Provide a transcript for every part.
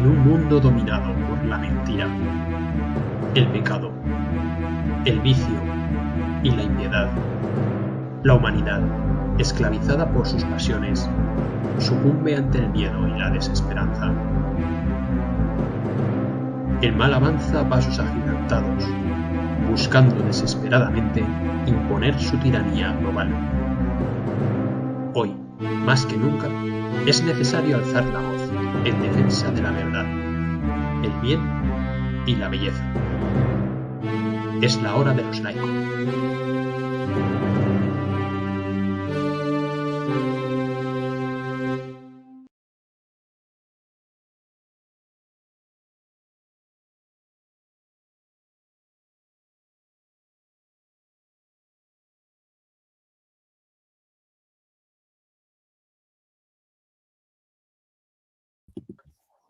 En un mundo dominado por la mentira, el pecado, el vicio y la impiedad, la humanidad, esclavizada por sus pasiones, sucumbe ante el miedo y la desesperanza. El mal avanza a pasos agigantados, buscando desesperadamente imponer su tiranía global. Hoy, más que nunca, es necesario alzar la voz en defensa de la verdad, el bien y la belleza. Es la hora de los laicos.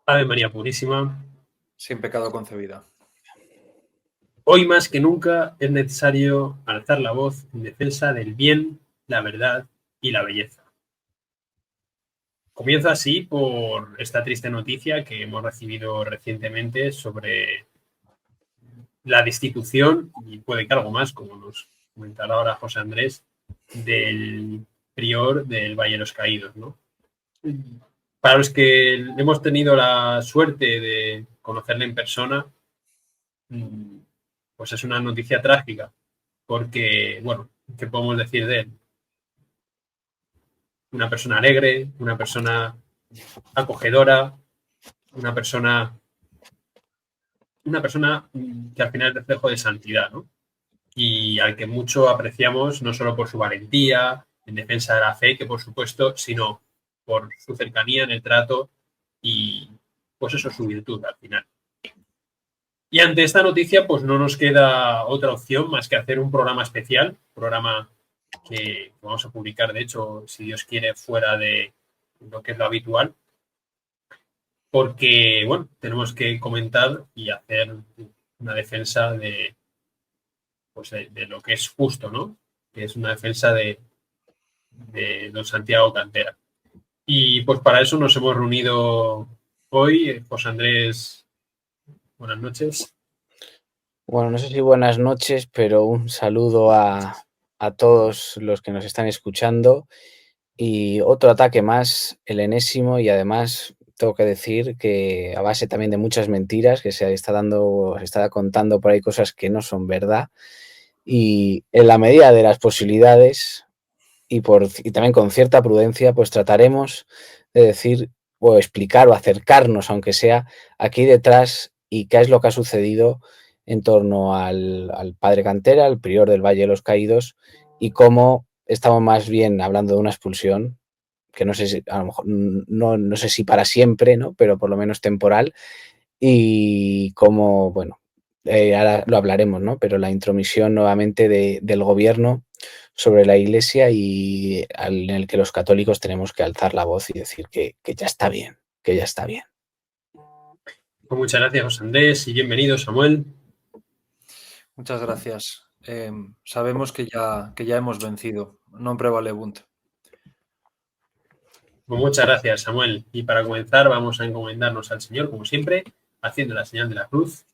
Ave María Purísima, sin pecado concebida. Hoy más que nunca es necesario alzar la voz en defensa del bien, la verdad y la belleza. Comienzo así por esta triste noticia que hemos recibido recientemente sobre la destitución, y puede que algo más, como nos comentará ahora José Andrés, del prior del Valle de los Caídos, ¿no? Para los que hemos tenido la suerte de conocerle en persona, pues es una noticia trágica, porque, bueno, ¿qué podemos decir de él? Una persona alegre, una persona acogedora, una persona que al final es reflejo de santidad, ¿no? Y al que mucho apreciamos, no solo por su valentía en defensa de la fe, que por supuesto, sino por su cercanía en el trato y, pues eso, su virtud al final. Y ante esta noticia, pues no nos queda otra opción más que hacer un programa especial, programa que vamos a publicar, de hecho, si Dios quiere, fuera de lo que es lo habitual, porque, bueno, tenemos que comentar y hacer una defensa de, pues de lo que es justo, ¿no? Que es una defensa de don Santiago Cantera. Y pues para eso nos hemos reunido hoy. José Andrés, buenas noches. Bueno, no sé si buenas noches, pero un saludo a todos los que nos están escuchando. Y otro ataque más, el enésimo, y además tengo que decir que a base también de muchas mentiras, que se está contando por ahí cosas que no son verdad. Y en la medida de las posibilidades y también con cierta prudencia, pues trataremos de decir o explicar o acercarnos, aunque sea aquí detrás, y qué es lo que ha sucedido en torno al padre Cantera, el prior del Valle de los Caídos, y cómo estamos más bien hablando de una expulsión, que no sé si, a lo mejor, no sé si para siempre, ¿no? Pero por lo menos temporal, y cómo, bueno, ahora lo hablaremos, ¿no? Pero la intromisión nuevamente del gobierno sobre la Iglesia y en el que los católicos tenemos que alzar la voz y decir que ya está bien, que ya está bien. Pues muchas gracias, José Andrés, y bienvenido, Samuel. Muchas gracias. Sabemos que ya hemos vencido. Non prevalebunt. Pues muchas gracias, Samuel. Y para comenzar vamos a encomendarnos al Señor, como siempre, haciendo la señal de la cruz.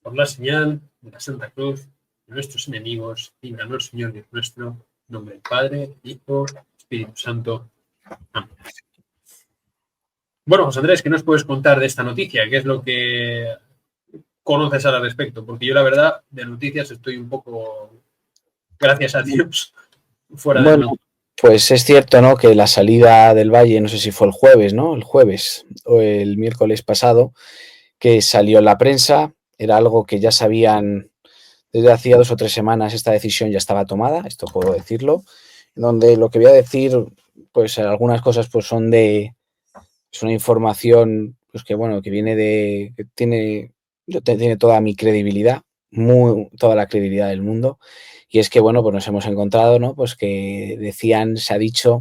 Por la señal de la Santa Cruz de nuestros enemigos, líbranos, Señor Dios nuestro, en nombre del Padre, Hijo, Espíritu Santo. Amén. Bueno, José Andrés, ¿qué nos puedes contar de esta noticia? ¿Qué es lo que conoces al respecto? Porque yo, la verdad, de noticias estoy un poco, gracias a Dios, fuera de mundo. Pues es cierto, ¿no?, que la salida del Valle, no sé si fue el jueves, ¿no?, el jueves o el miércoles pasado, que salió en la prensa, era algo que ya sabían desde hacía 2 o 3 semanas. Esta decisión ya estaba tomada, esto puedo decirlo, donde lo que voy a decir, pues algunas cosas pues es una información pues que, bueno, que viene que tiene toda mi credibilidad, toda la credibilidad del mundo. Y es que, bueno, pues nos hemos encontrado, ¿no?, pues que se ha dicho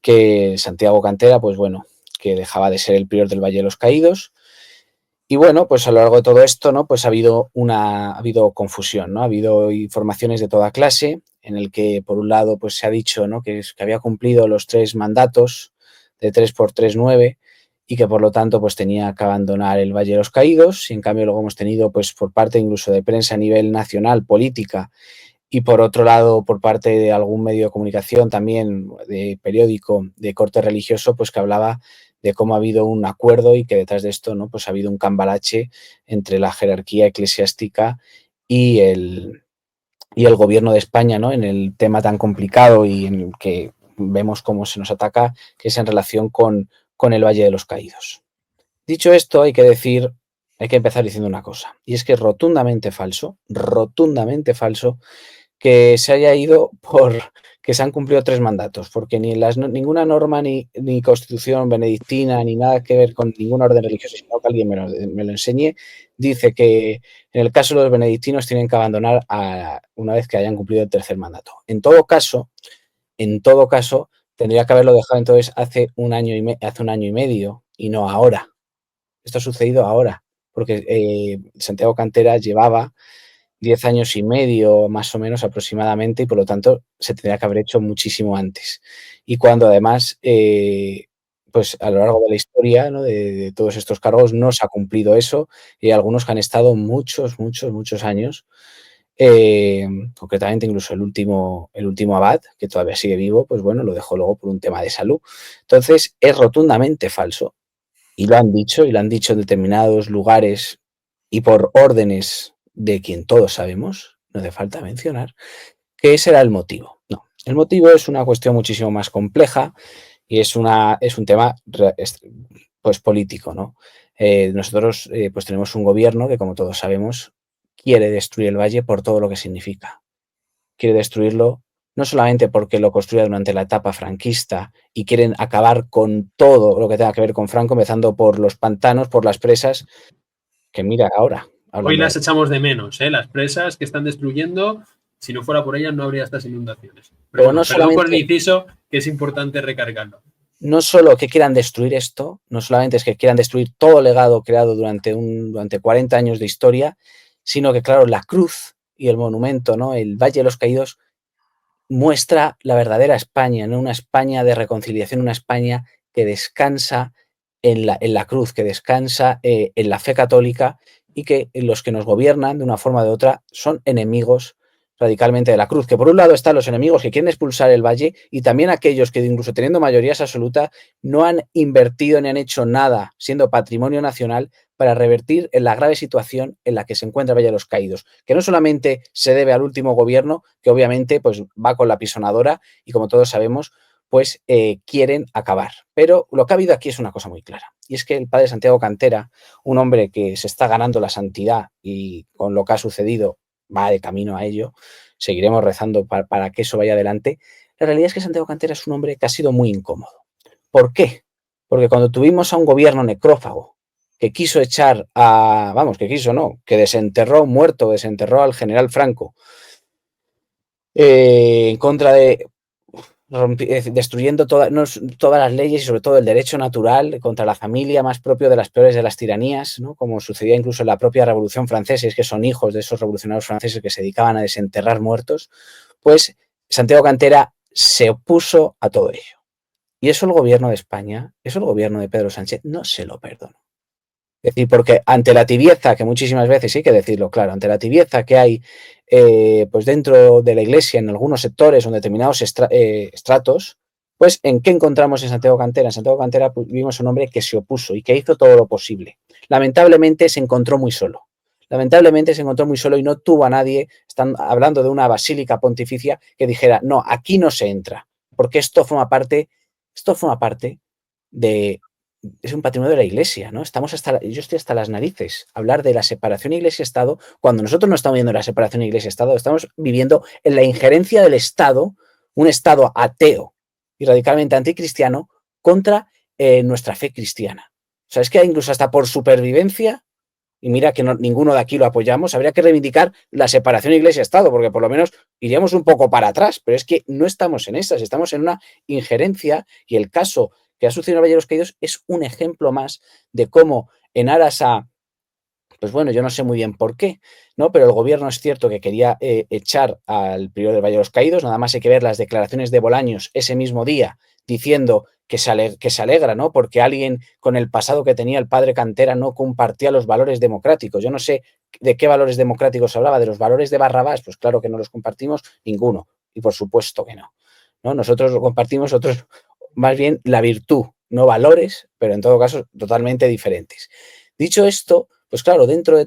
que Santiago Cantera, pues bueno, que dejaba de ser el prior del Valle de los Caídos. Y bueno, pues a lo largo de todo esto, ¿no?, pues ha habido confusión, ¿no? Ha habido informaciones de toda clase en el que, por un lado, pues se ha dicho, ¿no?, que había cumplido los 3 mandatos de 3 por 3, 9, y que por lo tanto pues tenía que abandonar el Valle de los Caídos. Y en cambio luego hemos tenido pues por parte incluso de prensa a nivel nacional, política, y por otro lado por parte de algún medio de comunicación también, de periódico de corte religioso, pues que hablaba de cómo ha habido un acuerdo y que detrás de esto, ¿no?, pues ha habido un cambalache entre la jerarquía eclesiástica y el gobierno de España, ¿no?, en el tema tan complicado y en el que vemos cómo se nos ataca, que es en relación con el Valle de los Caídos. Dicho esto, hay que empezar diciendo una cosa, y es que es rotundamente falso, que se haya ido que se han cumplido 3 mandatos, porque ninguna norma ni constitución benedictina ni nada que ver con ningún orden religioso, sino que alguien me lo enseñe, dice que en el caso de los benedictinos tienen que abandonar una vez que hayan cumplido el 3er mandato. En todo caso, tendría que haberlo dejado entonces hace un año y medio y no ahora. Esto ha sucedido ahora, porque Santiago Cantera llevaba 10 años y medio, más o menos aproximadamente, y por lo tanto se tendría que haber hecho muchísimo antes. Y cuando además, pues a lo largo de la historia, ¿no?, de todos estos cargos no se ha cumplido eso, y algunos que han estado muchos años, concretamente incluso el último abad, que todavía sigue vivo, pues bueno, lo dejó luego por un tema de salud. Entonces es rotundamente falso, y lo han dicho en determinados lugares y por órdenes de quien todos sabemos, no hace falta mencionar, que ese era el motivo. No, el motivo es una cuestión muchísimo más compleja y es un tema pues político, ¿no? Nosotros pues tenemos un gobierno que, como todos sabemos, quiere destruir el valle por todo lo que significa. Quiere destruirlo no solamente porque lo construya durante la etapa franquista y quieren acabar con todo lo que tenga que ver con Franco, empezando por los pantanos, por las presas, que mira ahora. Hoy las echamos de menos, ¿eh? Las presas que están destruyendo, si no fuera por ellas no habría estas inundaciones. Pero bueno, no perdón por el inciso, que es importante recargarlo. No solo que quieran destruir esto, no solamente es que quieran destruir todo legado creado durante 40 años de historia, sino que, claro, la cruz y el monumento, ¿no?, el Valle de los Caídos, muestra la verdadera España, ¿no?, una España de reconciliación, una España que descansa en la cruz, que descansa en la fe católica, y que los que nos gobiernan de una forma o de otra son enemigos radicalmente de la cruz. Que por un lado están los enemigos que quieren expulsar el valle, y también aquellos que, incluso teniendo mayorías absolutas, no han invertido ni han hecho nada, siendo patrimonio nacional, para revertir en la grave situación en la que se encuentra el Valle de los Caídos, que no solamente se debe al último gobierno, que obviamente pues va con la pisonadora y, como todos sabemos, pues quieren acabar. Pero lo que ha habido aquí es una cosa muy clara, y es que el padre Santiago Cantera, un hombre que se está ganando la santidad y con lo que ha sucedido va de camino a ello, seguiremos rezando para que eso vaya adelante. La realidad es que Santiago Cantera es un hombre que ha sido muy incómodo. ¿Por qué? Porque cuando tuvimos a un gobierno necrófago que quiso que desenterró al general Franco, en contra de, destruyendo todas las leyes y sobre todo el derecho natural, contra la familia, más propio de las peores de las tiranías, ¿no?, como sucedía incluso en la propia Revolución Francesa, es que son hijos de esos revolucionarios franceses que se dedicaban a desenterrar muertos. Pues Santiago Cantera se opuso a todo ello. Y eso el gobierno de España, eso el gobierno de Pedro Sánchez no se lo perdonó. Es decir, porque ante la tibieza, que muchísimas veces, hay que decirlo claro, ante la tibieza que hay pues dentro de la Iglesia, en algunos sectores o en determinados estratos, pues ¿en qué encontramos en Santiago Cantera? En Santiago Cantera vimos un hombre que se opuso y que hizo todo lo posible. Lamentablemente se encontró muy solo. Y no tuvo a nadie, están hablando de una basílica pontificia, que dijera, no, aquí no se entra, porque esto forma parte de... Es un patrimonio de la Iglesia, ¿no? Yo estoy hasta las narices hablar de la separación Iglesia-Estado, cuando nosotros no estamos viendo la separación Iglesia-Estado, estamos viviendo en la injerencia del Estado, un Estado ateo y radicalmente anticristiano, contra nuestra fe cristiana. O sea, es que incluso hasta por supervivencia, y mira que ninguno de aquí lo apoyamos, habría que reivindicar la separación Iglesia-Estado, porque por lo menos iríamos un poco para atrás, pero es que no estamos en esas, estamos en una injerencia, y el caso que ha sucedido en el Valle de los Caídos es un ejemplo más de cómo, en aras a Pues bueno, yo no sé muy bien por qué, ¿no? Pero el gobierno es cierto que quería echar al prior del Valle de los Caídos, nada más hay que ver las declaraciones de Bolaños ese mismo día diciendo que se alegra, ¿no? Porque alguien con el pasado que tenía el padre Cantera no compartía los valores democráticos. Yo no sé de qué valores democráticos hablaba, de los valores de Barrabás, pues claro que no los compartimos, ninguno, y por supuesto que no, ¿no? Nosotros lo compartimos, otros más bien la virtud, no valores, pero en todo caso totalmente diferentes. Dicho esto, pues claro, dentro de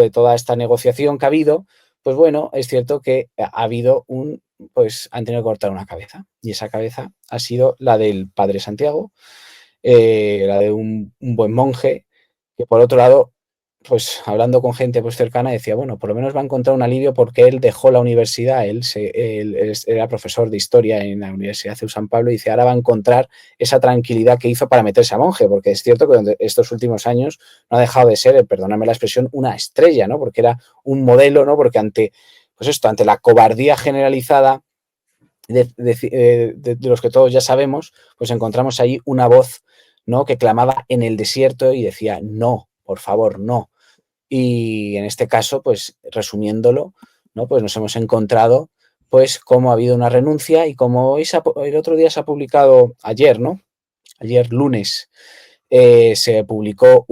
toda esta negociación que ha habido, pues bueno, es cierto que ha habido pues han tenido que cortar una cabeza. Y esa cabeza ha sido la del padre Santiago, la de un buen monje, que por otro lado, pues hablando con gente pues cercana, decía, bueno, por lo menos va a encontrar un alivio porque él dejó la universidad, él era profesor de historia en la Universidad de San Pablo y dice, ahora va a encontrar esa tranquilidad que hizo para meterse a monje, porque es cierto que estos últimos años no ha dejado de ser, perdóname la expresión, una estrella, ¿no? Porque era un modelo, ¿no? Porque ante la cobardía generalizada de los que todos ya sabemos, pues encontramos ahí una voz, ¿no? Que clamaba en el desierto y decía, no, por favor, no. Y en este caso, pues resumiéndolo, ¿no? Pues nos hemos encontrado pues cómo ha habido una renuncia y como el otro día se ha publicado ayer, ¿no? Ayer lunes se publicó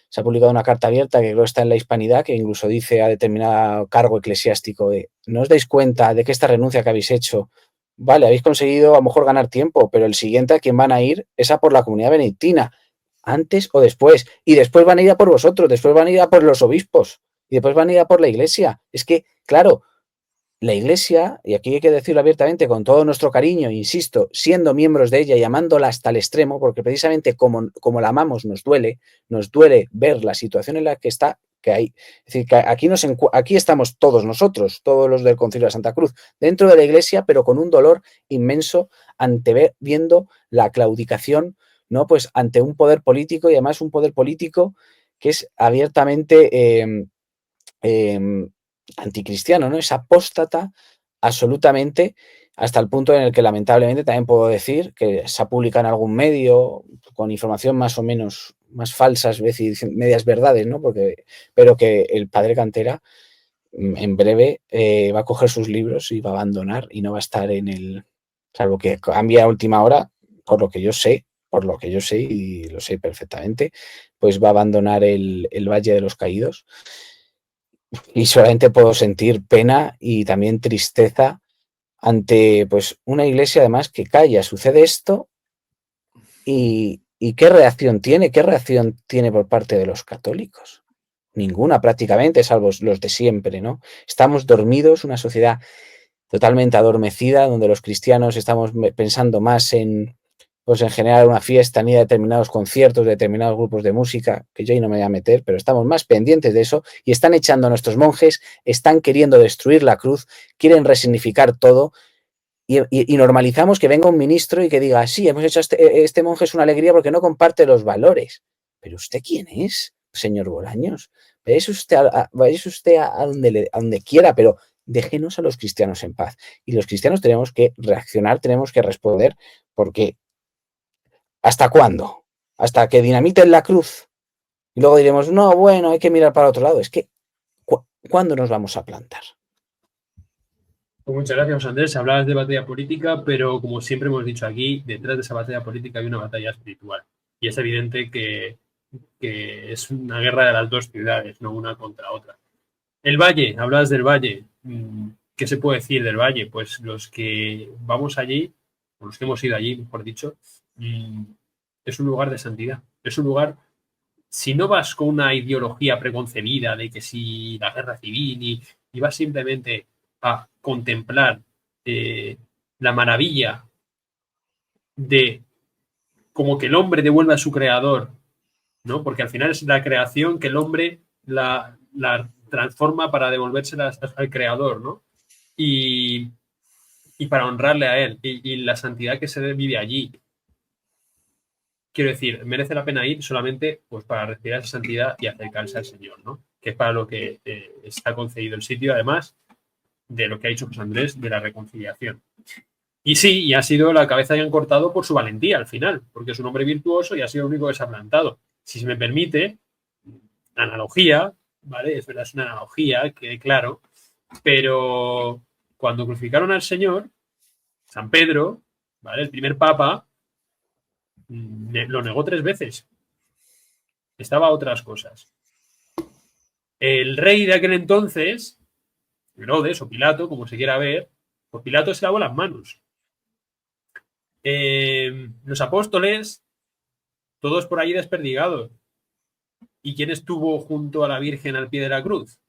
se ha publicado una carta abierta que creo está en la Hispanidad, que incluso dice a determinado cargo eclesiástico no os dais cuenta de que esta renuncia que habéis hecho, vale, habéis conseguido a lo mejor ganar tiempo, pero el siguiente a quien van a ir es a por la comunidad benedictina, antes o después, y después van a ir a por vosotros, después van a ir a por los obispos, y después van a ir a por la iglesia. Es que, claro, la Iglesia, y aquí hay que decirlo abiertamente con todo nuestro cariño, insisto, siendo miembros de ella y amándola hasta el extremo, porque precisamente como la amamos nos duele ver la situación en la que está, que hay. Es decir, que aquí estamos todos nosotros, todos los del Concilio de Santa Cruz, dentro de la Iglesia, pero con un dolor inmenso viendo la claudicación, ¿no? Pues ante un poder político y además un poder político que es abiertamente anticristiano, ¿no? Es apóstata absolutamente hasta el punto en el que lamentablemente también puedo decir que se ha publicado en algún medio con información más o menos más falsas, medias verdades, ¿no? Pero que el padre Cantera en breve va a coger sus libros y va a abandonar y no va a estar salvo que cambie a última hora, por lo que yo sé y lo sé perfectamente, pues va a abandonar el Valle de los Caídos. Y solamente puedo sentir pena y también tristeza ante pues una iglesia además que calla. Sucede esto y ¿qué reacción tiene? ¿Qué reacción tiene por parte de los católicos? Ninguna prácticamente, salvo los de siempre, ¿no? Estamos dormidos, una sociedad totalmente adormecida, donde los cristianos estamos pensando más pues en generar una fiesta, ni a determinados conciertos, de determinados grupos de música, que yo ahí no me voy a meter, pero estamos más pendientes de eso y están echando a nuestros monjes, están queriendo destruir la cruz, quieren resignificar todo y normalizamos que venga un ministro y que diga, sí, hemos hecho este monje es una alegría porque no comparte los valores. ¿Pero usted quién es, señor Bolaños? Vaya usted a donde quiera, pero déjenos a los cristianos en paz. Y los cristianos tenemos que reaccionar, tenemos que responder, porque ¿hasta cuándo? ¿Hasta que dinamiten la cruz? Y luego diremos, no, bueno, hay que mirar para otro lado. Es que, ¿cuándo nos vamos a plantar? Pues muchas gracias, Andrés. Hablabas de batalla política, pero como siempre hemos dicho aquí, detrás de esa batalla política hay una batalla espiritual. Y es evidente que es una guerra de las dos ciudades, no una contra otra. El Valle, hablabas del Valle. ¿Qué se puede decir del Valle? Pues los que vamos allí, o los que hemos ido allí, mejor dicho, es un lugar de santidad. Es un lugar, si no vas con una ideología preconcebida de que si la guerra civil y vas simplemente a contemplar la maravilla de como que el hombre devuelve a su creador, ¿no? Porque al final es la creación que el hombre la transforma para devolvérsela al creador, ¿no? Y para honrarle a él y la santidad que se vive allí. Quiero decir, merece la pena ir solamente pues para respirar esa santidad y acercarse al Señor, ¿no? Que es para lo que está concedido el sitio, además de lo que ha dicho José Andrés, de la reconciliación. Y sí, y ha sido la cabeza que han cortado por su valentía al final, porque es un hombre virtuoso y ha sido el único que se ha plantado. Si se me permite, analogía, ¿vale? Es verdad, es una analogía, que claro, pero cuando crucificaron al Señor, San Pedro, ¿vale? El primer papa, lo negó 3 veces. Estaba a otras cosas. El rey de aquel entonces, Herodes o Pilato, como se quiera ver, pues Pilato se lavó las manos. Los apóstoles, todos por ahí desperdigados. ¿Y quién estuvo junto a la Virgen al pie de la cruz?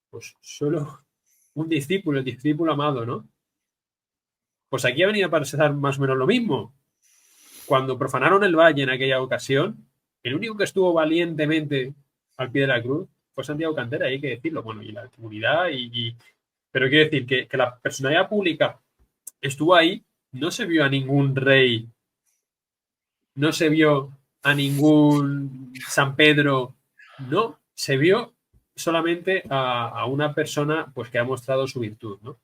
Pues solo un discípulo, el discípulo amado, ¿no? Pues aquí ha venido a pasar más o menos lo mismo. Cuando profanaron el valle en aquella ocasión, el único que estuvo valientemente al pie de la cruz fue Santiago Cantera, hay que decirlo. Bueno, y la comunidad, pero quiero decir que la personalidad pública estuvo ahí, no se vio a ningún rey, no se vio a ningún San Pedro, no, se vio solamente a una persona pues que ha mostrado su virtud, ¿no?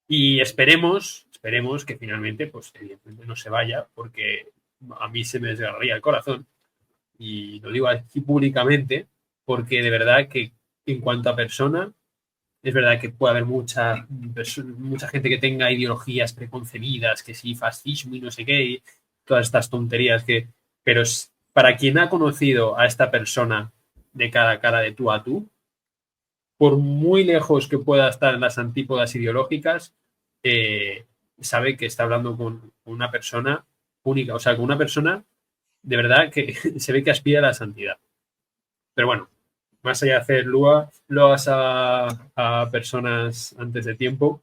Y esperemos que finalmente, pues evidentemente no se vaya, porque a mí se me desgarraría el corazón, y lo digo aquí públicamente, porque de verdad que en cuanto a persona, es verdad que puede haber mucha gente que tenga ideologías preconcebidas, que sí, fascismo y no sé qué, y todas estas tonterías pero para quien ha conocido a esta persona de cara a cara, de tú a tú, por muy lejos que pueda estar en las antípodas ideológicas, sabe que está hablando con una persona única, o sea, con una persona de verdad que se ve que aspira a la santidad. Pero bueno, más allá de hacer loas a personas antes de tiempo,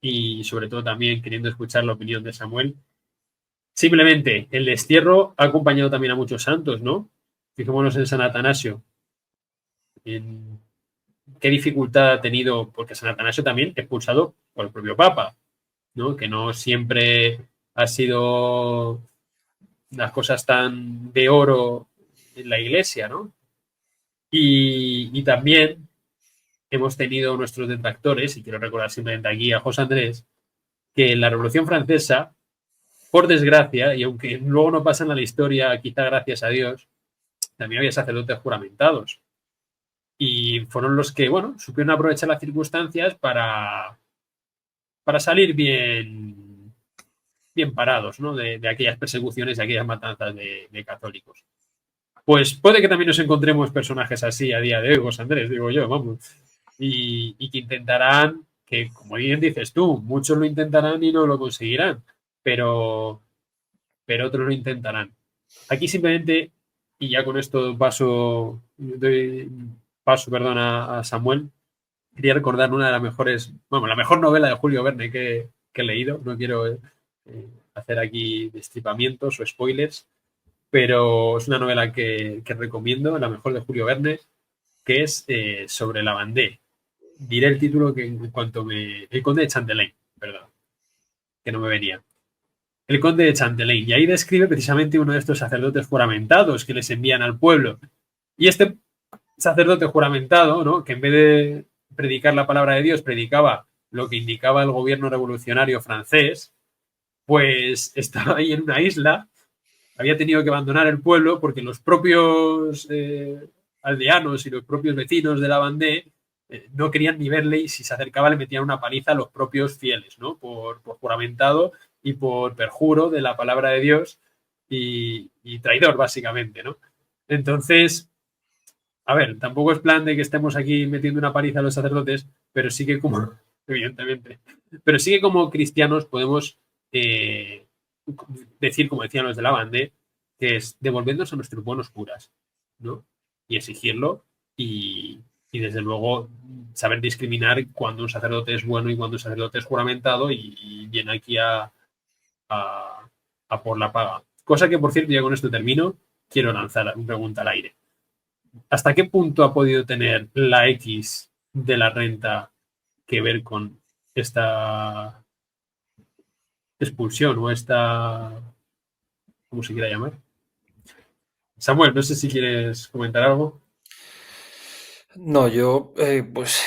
y sobre todo también queriendo escuchar la opinión de Samuel, simplemente el destierro ha acompañado también a muchos santos, ¿no? Fijémonos en San Atanasio. En qué dificultad ha tenido, porque San Atanasio también expulsado por el propio Papa, ¿no? Que no siempre ha sido las cosas tan de oro en la Iglesia, ¿no? Y también hemos tenido nuestros detractores, y quiero recordar simplemente aquí a José Andrés, que en la Revolución Francesa, por desgracia, y aunque luego no pasan a la historia, quizá gracias a Dios, también había sacerdotes juramentados. Y fueron los que, bueno, supieron aprovechar las circunstancias para salir bien parados, ¿no? De aquellas persecuciones, de aquellas matanzas de católicos. Pues puede que también nos encontremos personajes así a día de hoy, José Andrés, digo yo, vamos. Y que intentarán, que como bien dices tú, muchos lo intentarán y no lo conseguirán, pero otros lo intentarán. Aquí simplemente, y ya con esto doy paso a Samuel, quería recordar una de las mejores, la mejor novela de Julio Verne que he leído. No quiero hacer aquí destripamientos o spoilers, pero es una novela que recomiendo, la mejor de Julio Verne, que es sobre la Vendée. Diré el título que en cuanto El Conde de Chantelain, perdón, que no me venía. El Conde de Chantelain. Y ahí describe precisamente uno de estos sacerdotes juramentados que les envían al pueblo. Y este sacerdote juramentado, ¿no?, que en vez de predicar la palabra de Dios, predicaba lo que indicaba el gobierno revolucionario francés, pues estaba ahí en una isla, había tenido que abandonar el pueblo porque los propios aldeanos y los propios vecinos de la Vendée no querían ni verle, y si se acercaba le metían una paliza a los propios fieles, ¿no?, por juramentado y por perjuro de la palabra de Dios, y traidor, básicamente, ¿no? Entonces, a ver, tampoco es plan de que estemos aquí metiendo una paliza a los sacerdotes, pero sí que como, evidentemente, pero sí que como cristianos podemos decir, como decían los de la Vendée, que es devolvernos a nuestros buenos curas, ¿no? Y exigirlo, y desde luego saber discriminar cuando un sacerdote es bueno y cuando un sacerdote es juramentado y viene aquí a por la paga. Cosa que, por cierto, ya con esto termino, quiero lanzar una pregunta al aire. ¿Hasta qué punto ha podido tener la X de la renta que ver con esta expulsión o esta, ¿cómo se quiera llamar? Samuel, no sé si quieres comentar algo. No, yo, pues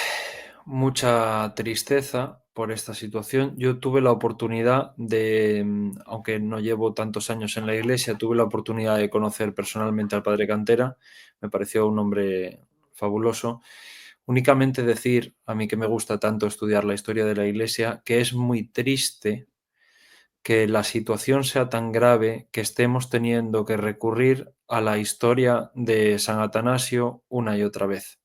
mucha tristeza por esta situación. Yo tuve la oportunidad de, aunque no llevo tantos años en la iglesia, tuve la oportunidad de conocer personalmente al padre Cantera. Me pareció un hombre fabuloso. Únicamente decir, a mí que me gusta tanto estudiar la historia de la iglesia, que es muy triste que la situación sea tan grave que estemos teniendo que recurrir a la historia de San Atanasio una y otra vez.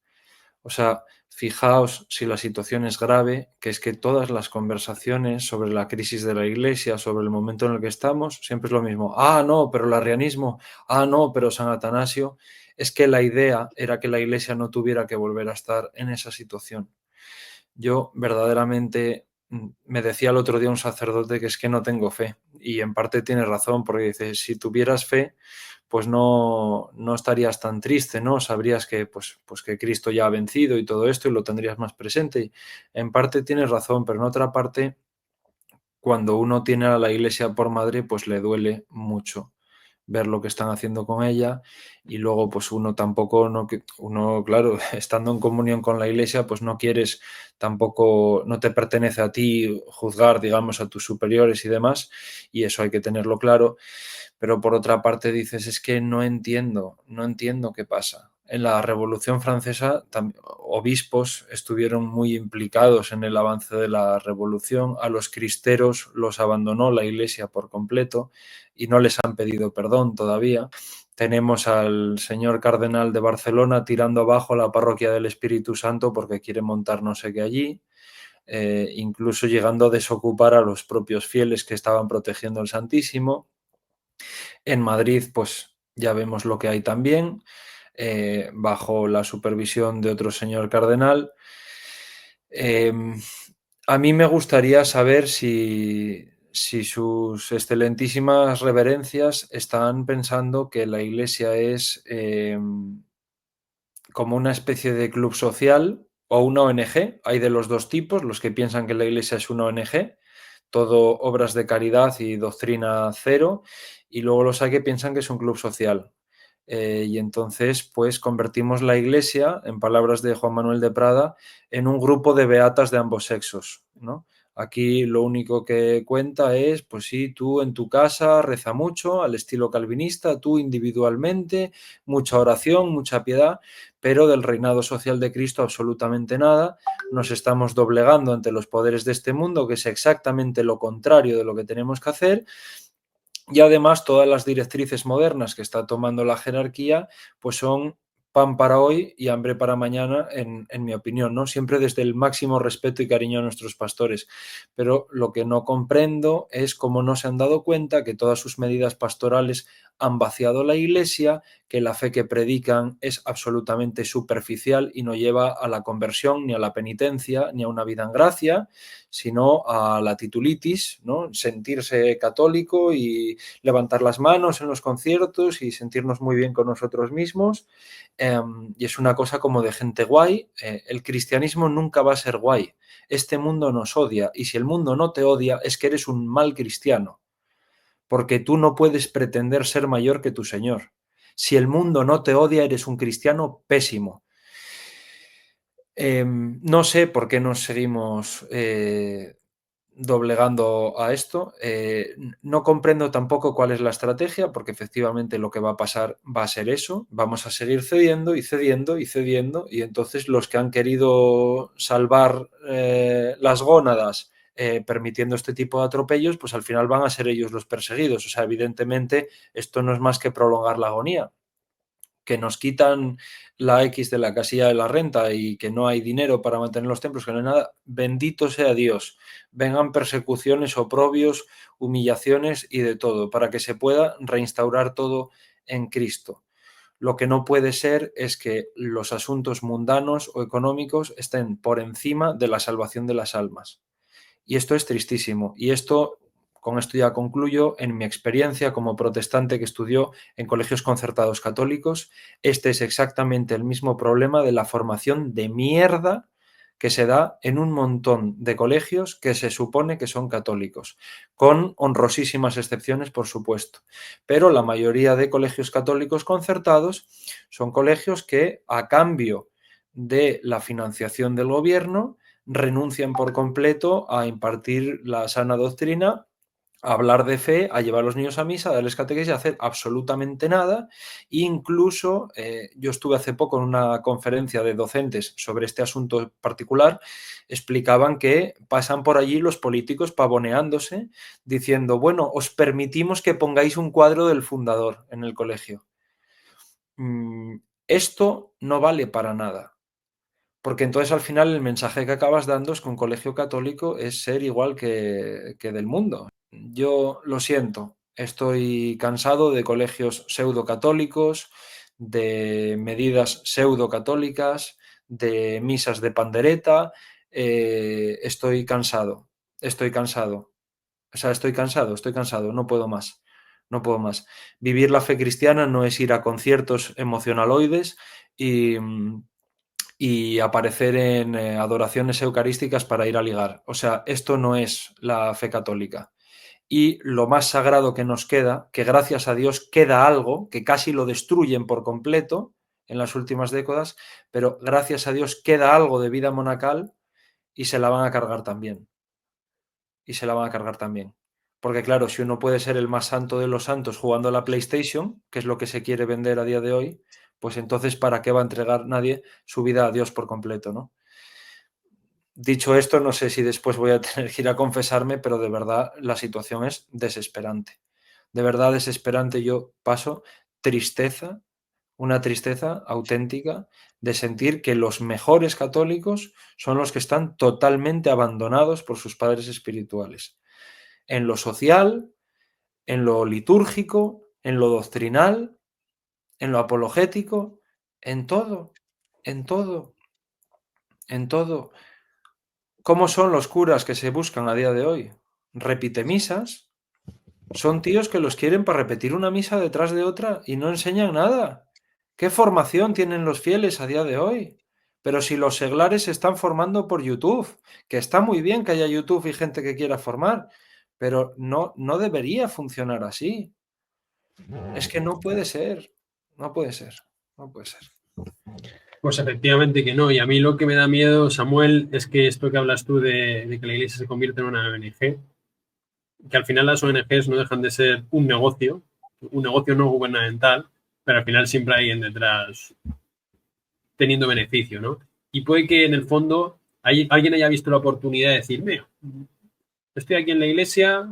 O sea, fijaos si la situación es grave, que es que todas las conversaciones sobre la crisis de la Iglesia, sobre el momento en el que estamos, siempre es lo mismo. Ah, no, pero el arrianismo. Ah, no, pero San Atanasio. Es que la idea era que la Iglesia no tuviera que volver a estar en esa situación. Yo verdaderamente me decía el otro día un sacerdote que es que no tengo fe. Y en parte tiene razón, porque dice, si tuvieras fe, pues no estarías tan triste, ¿no? Sabrías que, pues que Cristo ya ha vencido y todo esto y lo tendrías más presente. Y en parte tienes razón, pero en otra parte, cuando uno tiene a la Iglesia por madre, pues le duele mucho ver lo que están haciendo con ella y luego pues uno tampoco, uno claro, estando en comunión con la Iglesia, pues no quieres tampoco, no te pertenece a ti juzgar, digamos, a tus superiores y demás, y eso hay que tenerlo claro, pero por otra parte dices, es que no entiendo qué pasa. En la Revolución Francesa, obispos estuvieron muy implicados en el avance de la revolución. A los cristeros los abandonó la Iglesia por completo y no les han pedido perdón todavía. Tenemos al señor cardenal de Barcelona tirando abajo la parroquia del Espíritu Santo porque quiere montar no sé qué allí. Incluso llegando a desocupar a los propios fieles que estaban protegiendo el Santísimo. En Madrid, pues ya vemos lo que hay también. Bajo la supervisión de otro señor cardenal. A mí me gustaría saber si sus excelentísimas reverencias están pensando que la Iglesia es como una especie de club social o una ONG. Hay de los dos tipos, los que piensan que la Iglesia es una ONG, todo obras de caridad y doctrina cero, y luego los hay que piensan que es un club social. Y entonces, pues convertimos la Iglesia, en palabras de Juan Manuel de Prada, en un grupo de beatas de ambos sexos, ¿no? Aquí lo único que cuenta es, pues sí, tú en tu casa reza mucho, al estilo calvinista, tú individualmente, mucha oración, mucha piedad, pero del reinado social de Cristo absolutamente nada. Nos estamos doblegando ante los poderes de este mundo, que es exactamente lo contrario de lo que tenemos que hacer. Y además todas las directrices modernas que está tomando la jerarquía, pues son pan para hoy y hambre para mañana, en mi opinión, ¿no? Siempre desde el máximo respeto y cariño a nuestros pastores. Pero lo que no comprendo es cómo no se han dado cuenta que todas sus medidas pastorales han vaciado la Iglesia, que la fe que predican es absolutamente superficial y no lleva a la conversión, ni a la penitencia, ni a una vida en gracia, sino a la titulitis, ¿no? Sentirse católico y levantar las manos en los conciertos y sentirnos muy bien con nosotros mismos. Y es una cosa como de gente guay. El cristianismo nunca va a ser guay. Este mundo nos odia y si el mundo no te odia es que eres un mal cristiano, porque tú no puedes pretender ser mayor que tu Señor. Si el mundo no te odia, eres un cristiano pésimo. No sé por qué nos seguimos doblegando a esto. No comprendo tampoco cuál es la estrategia, porque efectivamente lo que va a pasar va a ser eso. Vamos a seguir cediendo y cediendo y cediendo, y entonces los que han querido salvar las gónadas permitiendo este tipo de atropellos, pues al final van a ser ellos los perseguidos. O sea, evidentemente esto no es más que prolongar la agonía. Que nos quitan la X de la casilla de la renta y que no hay dinero para mantener los templos, que no hay nada, bendito sea Dios. Vengan persecuciones, oprobios, humillaciones y de todo, para que se pueda reinstaurar todo en Cristo. Lo que no puede ser es que los asuntos mundanos o económicos estén por encima de la salvación de las almas. Y esto es tristísimo. Y esto, con esto ya concluyo, en mi experiencia como protestante que estudió en colegios concertados católicos, este es exactamente el mismo problema de la formación de mierda que se da en un montón de colegios que se supone que son católicos, con honrosísimas excepciones, por supuesto. Pero la mayoría de colegios católicos concertados son colegios que, a cambio de la financiación del gobierno, renuncian por completo a impartir la sana doctrina, a hablar de fe, a llevar a los niños a misa, a darles catequesis, a hacer absolutamente nada. Incluso yo estuve hace poco en una conferencia de docentes sobre este asunto particular, explicaban que pasan por allí los políticos pavoneándose, diciendo, bueno, os permitimos que pongáis un cuadro del fundador en el colegio. Esto no vale para nada. Porque entonces al final el mensaje que acabas dando es que un colegio católico es ser igual que del mundo. Yo lo siento, estoy cansado de colegios pseudo-católicos, de medidas pseudo-católicas, de misas de pandereta. Estoy cansado. O sea, estoy cansado, no puedo más. No puedo más. Vivir la fe cristiana no es ir a conciertos emocionaloides y aparecer en adoraciones eucarísticas para ir a ligar. O sea, esto no es la fe católica. Y lo más sagrado que nos queda, que gracias a Dios queda algo, que casi lo destruyen por completo en las últimas décadas, pero gracias a Dios queda algo de vida monacal y se la van a cargar también. Porque claro, si uno puede ser el más santo de los santos jugando a la PlayStation, que es lo que se quiere vender a día de hoy, pues entonces ¿para qué va a entregar nadie su vida a Dios por completo, ¿no? Dicho esto, no sé si después voy a tener que ir a confesarme, pero de verdad la situación es desesperante. De verdad desesperante. Yo paso tristeza, una tristeza auténtica de sentir que los mejores católicos son los que están totalmente abandonados por sus padres espirituales. En lo social, en lo litúrgico, en lo doctrinal, en lo apologético, en todo. ¿Cómo son los curas que se buscan a día de hoy? Repitemisas. Son tíos que los quieren para repetir una misa detrás de otra y no enseñan nada. ¿Qué formación tienen los fieles a día de hoy? Pero si los seglares se están formando por YouTube, que está muy bien que haya YouTube y gente que quiera formar, pero no debería funcionar así. Es que no puede ser. Pues efectivamente que no. Y a mí lo que me da miedo, Samuel, es que esto que hablas tú de que la Iglesia se convierte en una ONG, que al final las ONGs no dejan de ser un negocio no gubernamental, pero al final siempre hay en detrás teniendo beneficio, ¿no? Y puede que en el fondo alguien haya visto la oportunidad de decir, mira, estoy aquí en la Iglesia,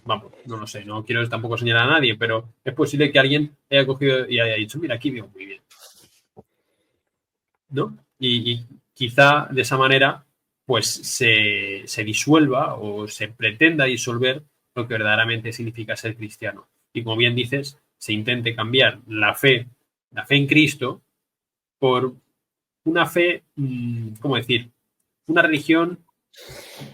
vamos, no lo sé, no quiero tampoco señalar a nadie, pero es posible que alguien haya cogido y haya dicho, mira, aquí vivo muy bien, ¿no? Y quizá de esa manera pues se disuelva o se pretenda disolver lo que verdaderamente significa ser cristiano. Y como bien dices, se intente cambiar la fe en Cristo por una fe, ¿cómo decir? Una religión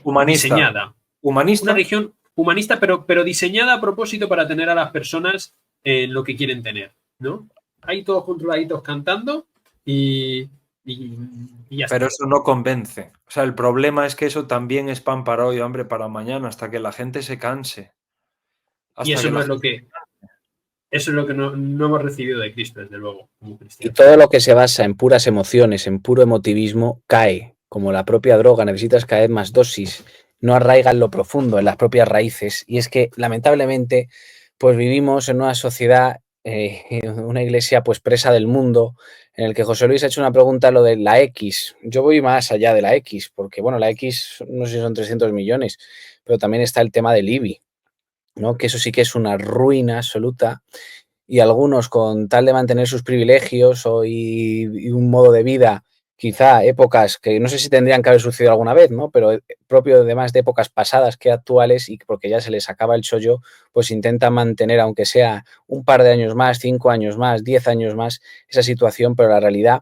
Humanista. diseñada. Humanista. Una religión humanista, pero diseñada a propósito para tener a las personas en lo que quieren tener, ¿no? Ahí todos controladitos cantando y ya está. Pero eso no convence. O sea, el problema es que eso también es pan para hoy, hambre para mañana, hasta que la gente se canse. Y eso es lo que no hemos recibido de Cristo, desde luego, como Y cristianos. todo lo que se basa en puras emociones, en puro emotivismo, cae. Como la propia droga, necesitas cada vez más dosis. No arraiga en lo profundo, en las propias raíces. Y es que, lamentablemente, pues vivimos en una sociedad, una iglesia pues presa del mundo, en el que José Luis ha hecho una pregunta lo de la X. Yo voy más allá de la X, porque bueno, la X no sé si son 300 millones, pero también está el tema del IBI, ¿no? Que eso sí que es una ruina absoluta. Y algunos, con tal de mantener sus privilegios y un modo de vida, quizá épocas que no sé si tendrían que haber sucedido alguna vez, ¿no? Pero propio además de épocas pasadas que actuales, y porque ya se les acaba el chollo, pues intentan mantener, aunque sea un par de años más, 5 años más, 10 años más, esa situación, pero la realidad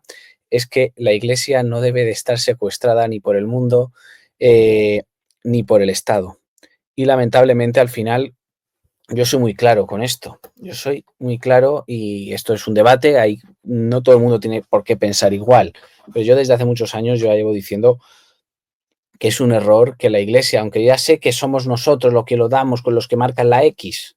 es que la Iglesia no debe de estar secuestrada ni por el mundo ni por el Estado. Y lamentablemente al final yo soy muy claro con esto. Yo soy muy claro y esto es un debate. No todo el mundo tiene por qué pensar igual. Pero yo desde hace muchos años yo ya llevo diciendo que es un error que la Iglesia, aunque ya sé que somos nosotros los que lo damos con los que marcan la X,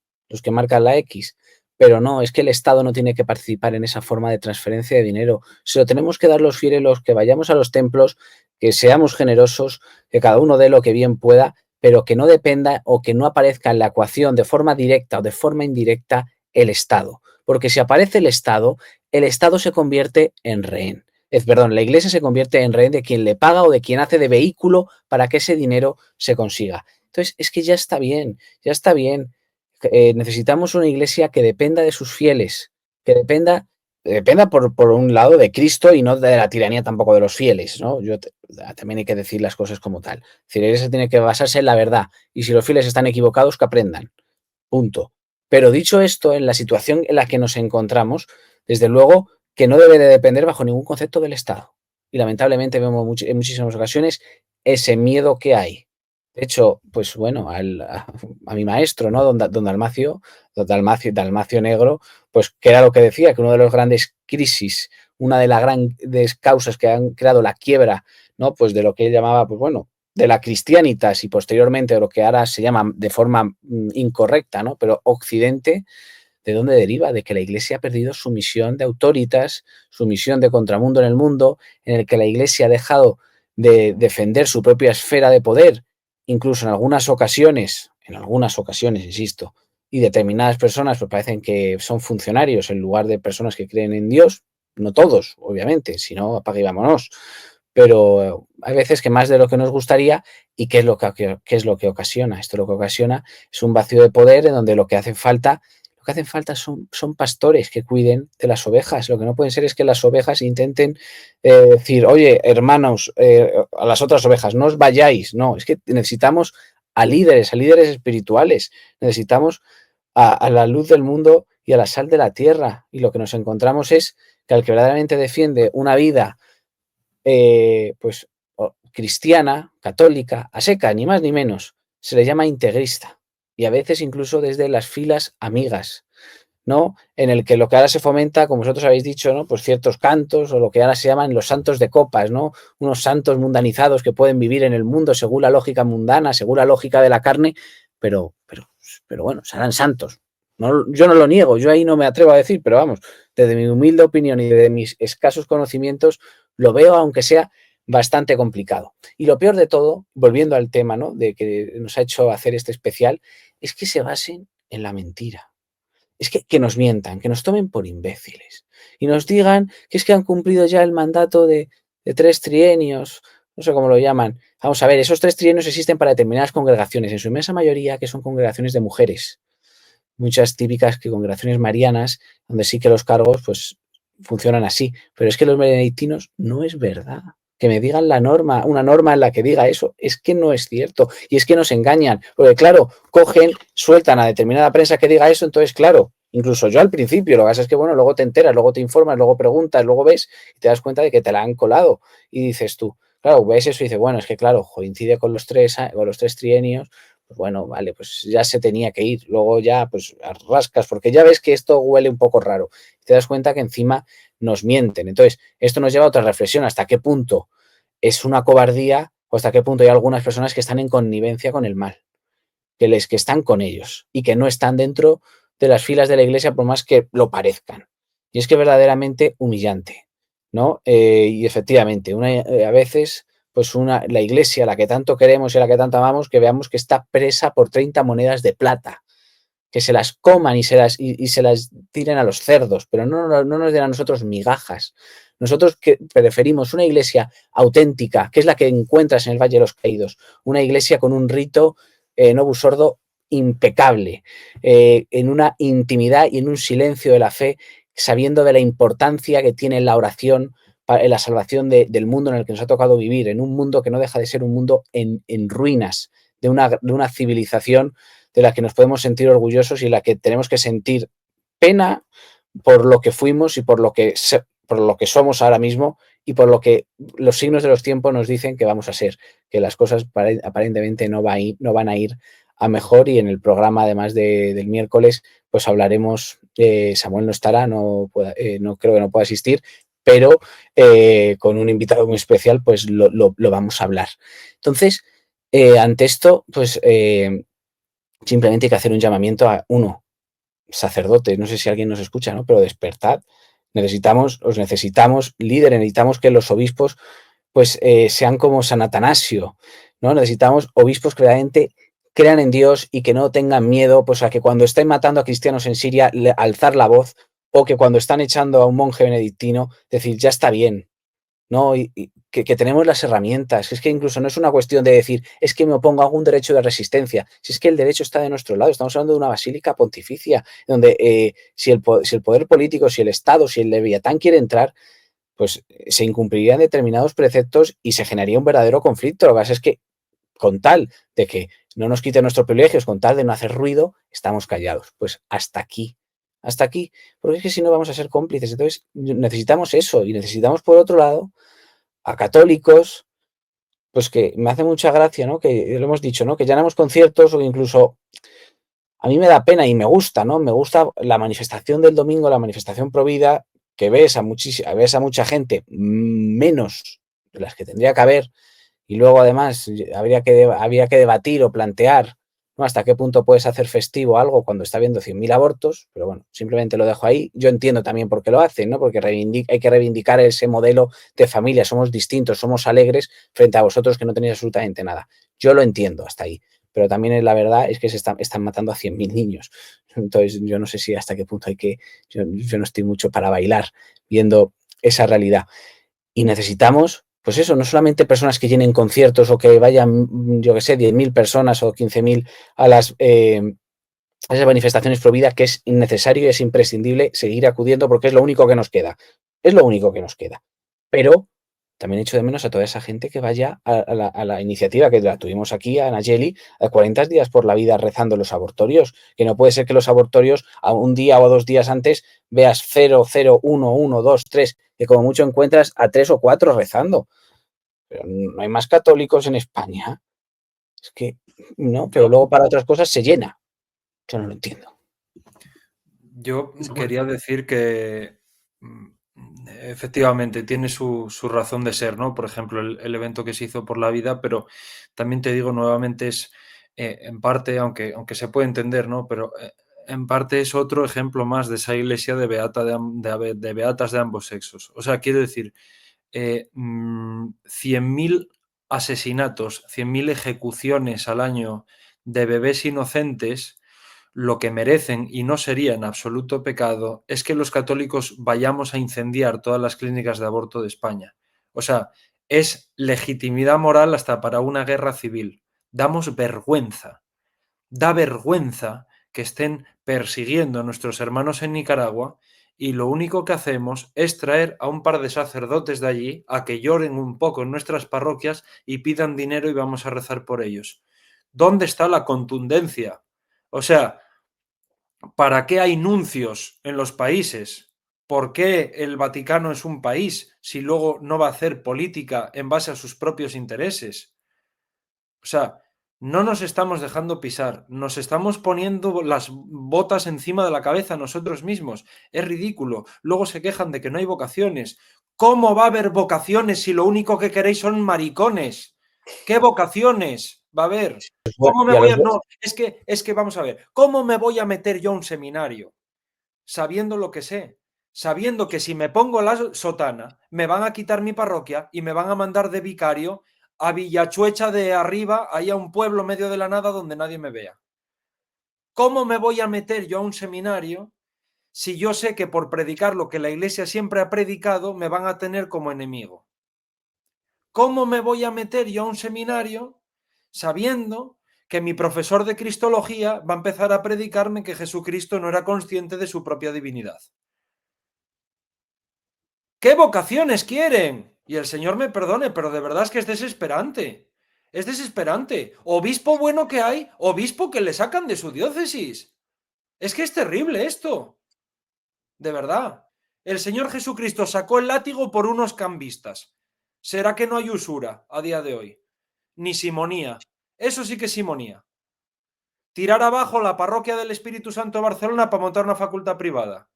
pero no, es que el Estado no tiene que participar en esa forma de transferencia de dinero. Se lo tenemos que dar los fieles, los que vayamos a los templos, que seamos generosos, que cada uno dé lo que bien pueda, pero que no dependa o que no aparezca en la ecuación de forma directa o de forma indirecta el Estado. Porque si aparece el Estado se convierte en rehén. La Iglesia se convierte en rehén de quien le paga o de quien hace de vehículo para que ese dinero se consiga. Entonces, es que ya está bien, ya está bien. Necesitamos una Iglesia que dependa de sus fieles, que dependa por un lado de Cristo y no de la tiranía tampoco de los fieles, ¿no? También hay que decir las cosas como tal. Es decir, la Iglesia tiene que basarse en la verdad y si los fieles están equivocados, que aprendan. Punto. Pero dicho esto, en la situación en la que nos encontramos, desde luego que no debe de depender bajo ningún concepto del Estado. Y lamentablemente vemos en muchísimas ocasiones ese miedo que hay. De hecho, pues bueno, a mi maestro, ¿no? Don Dalmacio Negro, pues que era lo que decía, que una de las grandes crisis, una de las grandes causas que han creado la quiebra, ¿no? Pues de lo que él llamaba, pues bueno, de la cristianitas y posteriormente de lo que ahora se llama de forma incorrecta, ¿no? Pero Occidente, ¿de dónde deriva? De que la Iglesia ha perdido su misión de autoritas, su misión de contramundo en el mundo, en el que la Iglesia ha dejado de defender su propia esfera de poder, incluso en algunas ocasiones, insisto, y determinadas personas pues parecen que son funcionarios en lugar de personas que creen en Dios, no todos, obviamente, si no, apaga y vámonos, pero hay veces que más de lo que nos gustaría. ¿Y qué es lo que ocasiona? Esto lo que ocasiona es un vacío de poder en donde lo que hacen falta son pastores que cuiden de las ovejas. Lo que no pueden ser es que las ovejas intenten decir, oye, hermanos, a las otras ovejas, no os vayáis. No, es que necesitamos a líderes espirituales. Necesitamos a la luz del mundo y a la sal de la tierra. Y lo que nos encontramos es que al que verdaderamente defiende una vida pues cristiana, católica, a seca, ni más ni menos, se le llama integrista. Y a veces incluso desde las filas amigas, ¿no? En el que lo que ahora se fomenta, como vosotros habéis dicho, ¿no? Pues ciertos cantos o lo que ahora se llaman los santos de copas, ¿no? Unos santos mundanizados que pueden vivir en el mundo según la lógica mundana, según la lógica de la carne, pero bueno, serán santos. No, yo no lo niego, yo ahí no me atrevo a decir, pero vamos, desde mi humilde opinión y de mis escasos conocimientos, lo veo, aunque sea bastante complicado. Y lo peor de todo, volviendo al tema, ¿no? De que nos ha hecho hacer este especial, es que se basen en la mentira. Es que nos mientan, que nos tomen por imbéciles y nos digan que es que han cumplido ya el mandato de 3 trienios, no sé cómo lo llaman. Vamos a ver, esos 3 trienios existen para determinadas congregaciones, en su inmensa mayoría que son congregaciones de mujeres, muchas típicas que congregaciones marianas, donde sí que los cargos pues funcionan así, pero es que los benedictinos no es verdad. Que me digan una norma en la que diga eso, es que no es cierto. Y es que nos engañan, porque claro, sueltan a determinada prensa que diga eso, entonces claro, incluso yo al principio, lo que pasa es que bueno, luego te enteras, luego te informas, luego preguntas, luego ves y te das cuenta de que te la han colado. Y dices tú, claro, ves eso y dices, bueno, es que claro, coincide con los 3 trienios, pues bueno, vale, pues ya se tenía que ir. Luego ya, pues rascas, porque ya ves que esto huele un poco raro. Te das cuenta que encima nos mienten. Entonces, esto nos lleva a otra reflexión. ¿Hasta qué punto es una cobardía o hasta qué punto hay algunas personas que están en connivencia con el mal? Que están con ellos y que no están dentro de las filas de la Iglesia por más que lo parezcan. Y es que verdaderamente humillante, ¿no? Y efectivamente, a veces pues la Iglesia, la que tanto queremos y la que tanto amamos, que veamos que está presa por 30 monedas de plata, que se las coman y se las tiren a los cerdos, pero no nos den a nosotros migajas. Nosotros que preferimos una Iglesia auténtica, que es la que encuentras en el Valle de los Caídos, una Iglesia con un rito Novus Ordo impecable, en una intimidad y en un silencio de la fe, sabiendo de la importancia que tiene la oración en la salvación del mundo en el que nos ha tocado vivir, en un mundo que no deja de ser un mundo en ruinas, de una civilización de la que nos podemos sentir orgullosos y la que tenemos que sentir pena por lo que fuimos y por lo que somos ahora mismo y por lo que los signos de los tiempos nos dicen que vamos a ser, que las cosas aparentemente no van a ir a mejor. Y en el programa, además del miércoles, pues hablaremos, Samuel no estará, no creo que no pueda asistir, pero con un invitado muy especial, pues lo vamos a hablar. Entonces, ante esto, pues simplemente hay que hacer un llamamiento a uno, sacerdotes, no sé si alguien nos escucha, ¿no? Pero despertad. Os necesitamos líderes, necesitamos que los obispos pues sean como San Atanasio, ¿no? Necesitamos obispos que realmente crean en Dios y que no tengan miedo, pues a que cuando estén matando a cristianos en Siria, alzar la voz, o que cuando están echando a un monje benedictino, decir, ya está bien, ¿no? Y que tenemos las herramientas. Es que incluso no es una cuestión de decir, es que me opongo a algún derecho de resistencia. Si es que el derecho está de nuestro lado, estamos hablando de una basílica pontificia, donde si el poder político, si el Estado, si el Leviatán quiere entrar, pues se incumplirían determinados preceptos y se generaría un verdadero conflicto. Lo que pasa es que con tal de que no nos quiten nuestros privilegios, con tal de no hacer ruido, estamos callados. Pues hasta aquí, porque es que si no vamos a ser cómplices. Entonces necesitamos eso y necesitamos, por otro lado, a católicos, pues que me hace mucha gracia, ¿no? Que lo hemos dicho, ¿no? Que llenamos conciertos o incluso a mí me da pena y me gusta, ¿no? Me gusta la manifestación del domingo, la manifestación provida, que ves a mucha gente, menos de las que tendría que haber, y luego además habría que debatir o plantear, ¿no? Hasta qué punto puedes hacer festivo algo cuando está habiendo 100.000 abortos, pero bueno, simplemente lo dejo ahí. Yo entiendo también por qué lo hacen, ¿no? Porque hay que reivindicar ese modelo de familia, somos distintos, somos alegres frente a vosotros que no tenéis absolutamente nada. Yo lo entiendo hasta ahí, pero también la verdad es que están matando a 100.000 niños. Entonces yo no sé si hasta qué punto yo no estoy mucho para bailar viendo esa realidad. Y necesitamos, pues eso, no solamente personas que llenen conciertos o que vayan, yo que sé, 10.000 personas o 15.000 a a esas manifestaciones pro vida, que es innecesario y es imprescindible seguir acudiendo porque es lo único que nos queda. Es lo único que nos queda. Pero también echo de menos a toda esa gente que vaya a la iniciativa que la tuvimos aquí, a Nayeli, a 40 días por la vida rezando los abortorios, que no puede ser que los abortorios a un día o 2 días antes veas 0, 0, 1, 1, 2, 3, que como mucho encuentras a 3 o 4 rezando. Pero no hay más católicos en España. Es que no, pero Yo, luego para otras cosas se llena. Yo no lo entiendo. Yo Samuel. quería decir que efectivamente tiene su razón de ser, ¿no? Por ejemplo, el evento que se hizo por la vida, pero también te digo nuevamente es en parte, aunque se puede entender, ¿no? Pero en parte es otro ejemplo más de esa iglesia de beatas de ambos sexos. O sea, quiero decir, 100.000 asesinatos, 100.000 ejecuciones al año de bebés inocentes, lo que merecen, y no sería en absoluto pecado, es que los católicos vayamos a incendiar todas las clínicas de aborto de España. O sea, es legitimidad moral hasta para una guerra civil. Damos vergüenza. Da vergüenza que estén persiguiendo a nuestros hermanos en Nicaragua y lo único que hacemos es traer a un par de sacerdotes de allí a que lloren un poco en nuestras parroquias y pidan dinero y vamos a rezar por ellos. ¿Dónde está la contundencia? O sea, ¿para qué hay nuncios en los países? ¿Por qué el Vaticano es un país si luego no va a hacer política en base a sus propios intereses? O sea, no nos estamos dejando pisar, nos estamos poniendo las botas encima de la cabeza nosotros mismos. Es ridículo. Luego se quejan de que no hay vocaciones. ¿Cómo va a haber vocaciones si lo único que queréis son maricones? ¿Qué vocaciones va a haber? ¿Cómo me Y a voy los, a... No, es que vamos a ver, ¿cómo me voy a meter yo a un seminario sabiendo lo que sé? Sabiendo que si me pongo la sotana, me van a quitar mi parroquia y me van a mandar de vicario a Villachuecha de arriba, ahí a un pueblo medio de la nada donde nadie me vea. ¿Cómo me voy a meter yo a un seminario si yo sé que por predicar lo que la iglesia siempre ha predicado me van a tener como enemigo? ¿Cómo me voy a meter yo a un seminario sabiendo que mi profesor de cristología va a empezar a predicarme que Jesucristo no era consciente de su propia divinidad? ¿Qué vocaciones quieren? Y el Señor me perdone, pero de verdad es que es desesperante. Es desesperante. Obispo bueno que hay, obispo que le sacan de su diócesis. Es que es terrible esto. De verdad. El Señor Jesucristo sacó el látigo por unos cambistas. ¿Será que no hay usura a día de hoy? Ni simonía. Eso sí que es simonía. Tirar abajo la parroquia del Espíritu Santo de Barcelona para montar una facultad privada.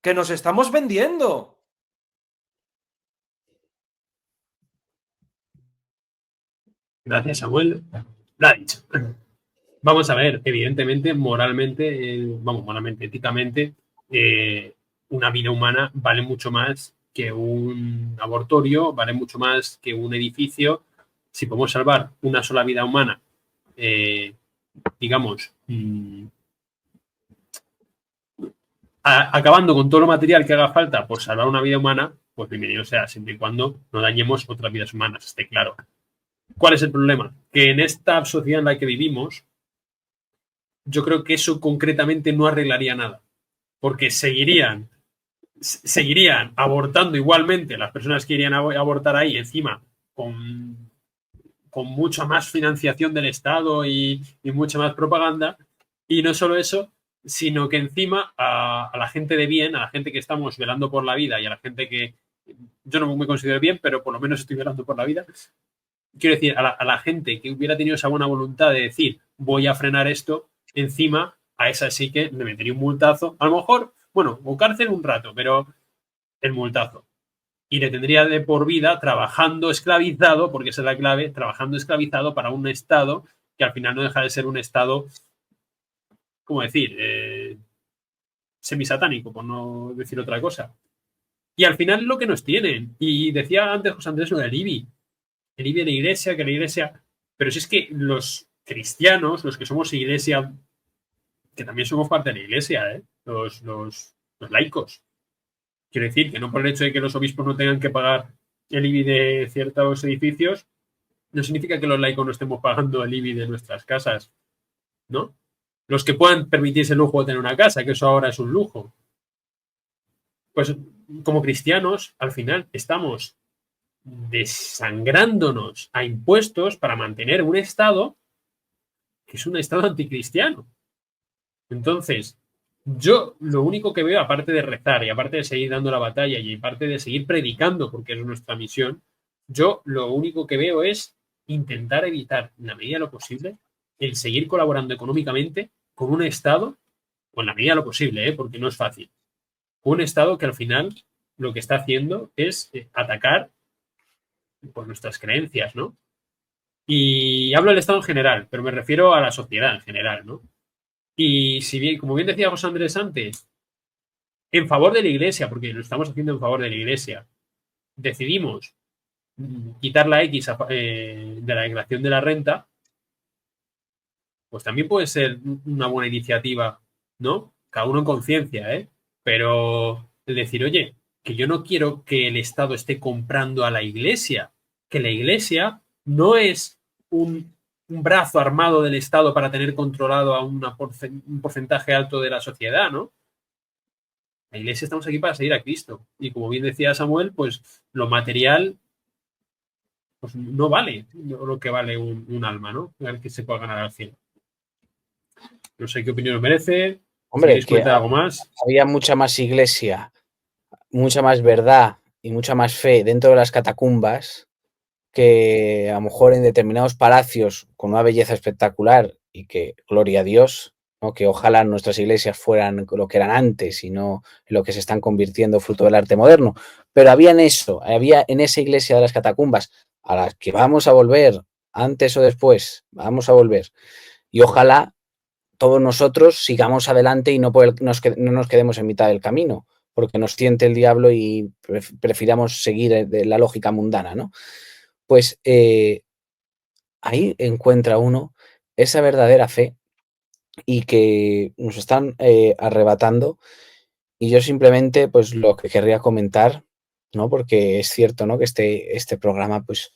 ¡Que nos estamos vendiendo! Gracias, Samuel. Lo ha dicho. Vamos a ver, evidentemente, moralmente, éticamente, una vida humana vale mucho más que un abortorio, vale mucho más que un edificio. Si podemos salvar una sola vida humana, digamos, acabando con todo lo material que haga falta por salvar una vida humana, pues bienvenido sea, siempre y cuando no dañemos otras vidas humanas, esté claro. ¿Cuál es el problema? Que en esta sociedad en la que vivimos, yo creo que eso concretamente no arreglaría nada, porque seguirían abortando igualmente las personas que irían a abortar ahí, encima con mucha más financiación del Estado y mucha más propaganda, y no solo eso, sino que encima a la gente de bien, a la gente que estamos velando por la vida y a la gente que yo no me considero bien, pero por lo menos estoy velando por la vida, quiero decir, a la gente que hubiera tenido esa buena voluntad de decir voy a frenar esto, encima a esa sí que le metería un multazo, a lo mejor, bueno, o cárcel un rato, pero el multazo. Y le tendría de por vida trabajando esclavizado, porque esa es la clave, trabajando esclavizado para un Estado que al final no deja de ser un Estado, ¿cómo decir? Semisatánico, por no decir otra cosa. Y al final lo que nos tienen. Y decía antes José Andrés lo del IBI. El IBI de la iglesia, que la iglesia... Pero si es que los cristianos, los que somos iglesia, que también somos parte de la iglesia, los laicos. Quiero decir que no por el hecho de que los obispos no tengan que pagar el IBI de ciertos edificios, no significa que los laicos no estemos pagando el IBI de nuestras casas, ¿no? Los que puedan permitirse el lujo de tener una casa, que eso ahora es un lujo. Pues como cristianos, al final estamos desangrándonos a impuestos para mantener un Estado que es un Estado anticristiano. Entonces, yo lo único que veo, aparte de rezar y aparte de seguir dando la batalla y aparte de seguir predicando, porque es nuestra misión, yo lo único que veo es intentar evitar, en la medida de lo posible, el seguir colaborando económicamente con un Estado, o en la medida de lo posible, porque no es fácil, un Estado que al final lo que está haciendo es atacar por nuestras creencias, ¿no? Y hablo del Estado en general, pero me refiero a la sociedad en general, ¿no? Y si bien, como bien decía José Andrés antes, en favor de la iglesia, porque lo estamos haciendo en favor de la iglesia, decidimos quitar la X de la declaración de la renta, pues también puede ser una buena iniciativa, ¿no? Cada uno en conciencia, ¿eh? Pero el decir, oye, que yo no quiero que el Estado esté comprando a la iglesia, que la iglesia no es un brazo armado del Estado para tener controlado a un porcentaje alto de la sociedad, ¿no? La iglesia estamos aquí para seguir a Cristo. Y como bien decía Samuel, pues lo material pues no vale lo que vale un alma, ¿no? El que se pueda ganar al cielo. No sé qué opinión os merece. Hombre, que algo más. Había mucha más iglesia, mucha más verdad y mucha más fe dentro de las catacumbas que a lo mejor en determinados palacios con una belleza espectacular y que, gloria a Dios, ¿no? Que ojalá nuestras iglesias fueran lo que eran antes y no lo que se están convirtiendo fruto del arte moderno. Pero había en esa iglesia de las catacumbas a las que vamos a volver antes o después, vamos a volver. Y ojalá todos nosotros sigamos adelante y no nos quedemos en mitad del camino, porque nos tiente el diablo y prefiramos seguir de la lógica mundana, ¿no? Pues ahí encuentra uno esa verdadera fe y que nos están arrebatando. Y yo simplemente, pues lo que querría comentar, ¿no? Porque es cierto, ¿no? Que este programa, pues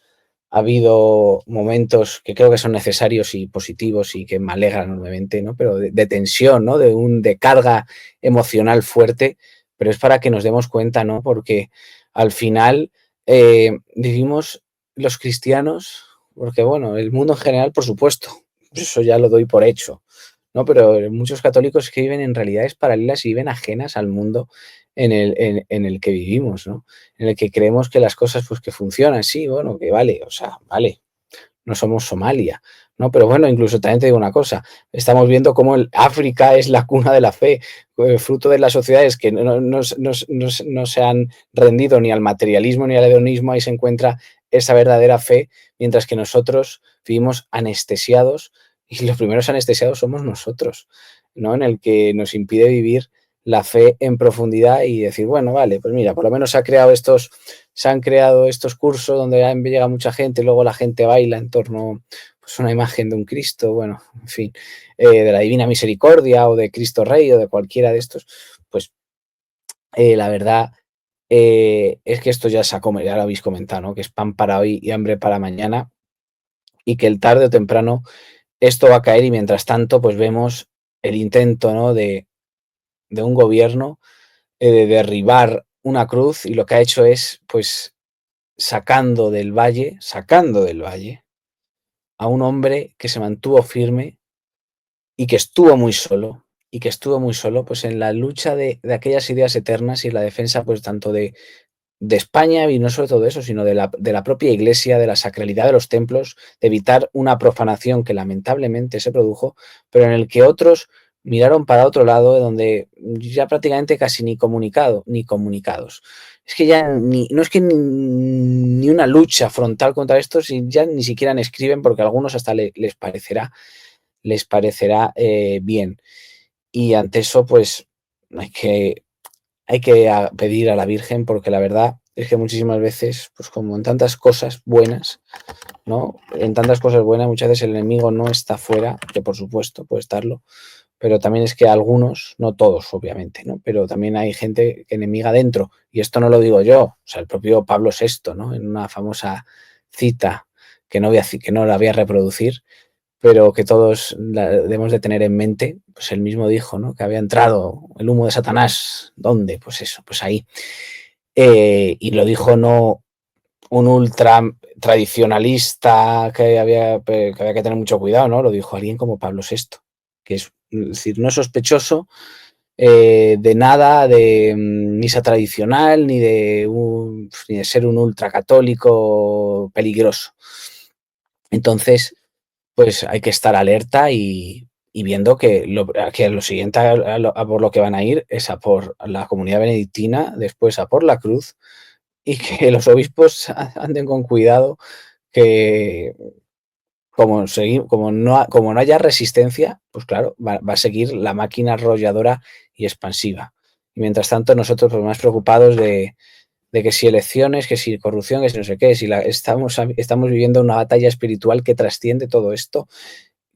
ha habido momentos que creo que son necesarios y positivos y que me alegran enormemente, ¿no? Pero de tensión, ¿no? De carga emocional fuerte, pero es para que nos demos cuenta, ¿no? Porque al final vivimos los cristianos, porque bueno, el mundo en general, por supuesto, eso ya lo doy por hecho, ¿no? Pero muchos católicos que viven en realidades paralelas y viven ajenas al mundo en el que vivimos, ¿no? En el que creemos que las cosas pues que funcionan, sí, bueno, que vale, o sea, vale, no somos Somalia, ¿no? Pero bueno, incluso también te digo una cosa, estamos viendo cómo África es la cuna de la fe, fruto de las sociedades que no se han rendido ni al materialismo ni al hedonismo, ahí se encuentra esa verdadera fe, mientras que nosotros vivimos anestesiados y los primeros anestesiados somos nosotros, ¿no? En el que nos impide vivir la fe en profundidad y decir, bueno, vale, pues mira, por lo menos se han creado estos cursos donde llega mucha gente, luego la gente baila en torno pues una imagen de un Cristo, bueno, en fin, de la Divina Misericordia o de Cristo Rey o de cualquiera de estos, pues la verdad es que esto ya ya lo habéis comentado, ¿no? Que es pan para hoy y hambre para mañana y que el tarde o temprano esto va a caer y mientras tanto pues vemos el intento, ¿no? de un gobierno de derribar una cruz y lo que ha hecho es pues sacando del valle a un hombre que se mantuvo firme y que estuvo muy solo, pues en la lucha de aquellas ideas eternas y la defensa pues tanto de España y no solo todo eso, sino de la propia iglesia, de la sacralidad de los templos, de evitar una profanación que lamentablemente se produjo, pero en el que otros miraron para otro lado, donde ya prácticamente casi ni comunicados. Es que ya no es que ni una lucha frontal contra esto, si ya ni siquiera escriben, porque a algunos hasta les parecerá bien. Y ante eso, pues hay que pedir a la Virgen, porque la verdad es que muchísimas veces, pues como en tantas cosas buenas, ¿no? En tantas cosas buenas, muchas veces el enemigo no está fuera, que por supuesto puede estarlo, pero también es que algunos, no todos, obviamente, ¿no? Pero también hay gente que enemiga dentro, y esto no lo digo yo, o sea, el propio Pablo VI, ¿no? En una famosa cita que no la voy a reproducir, pero que todos debemos de tener en mente, pues él mismo dijo, ¿no? Que había entrado el humo de Satanás. ¿Dónde? Pues eso, pues ahí. Y lo dijo no un ultra tradicionalista que había que tener mucho cuidado, ¿no? Lo dijo alguien como Pablo VI, que es decir, no es sospechoso de nada de misa tradicional ni ni de ser un ultracatólico peligroso. Entonces, pues hay que estar alerta y viendo que lo siguiente a por lo que van a ir es a por la comunidad benedictina, después a por la cruz y que los obispos anden con cuidado que como no haya resistencia, pues claro, va a seguir la máquina arrolladora y expansiva. Y mientras tanto nosotros pues más preocupados de que si elecciones, que si corrupción, que si no sé qué, estamos viviendo una batalla espiritual que trasciende todo esto,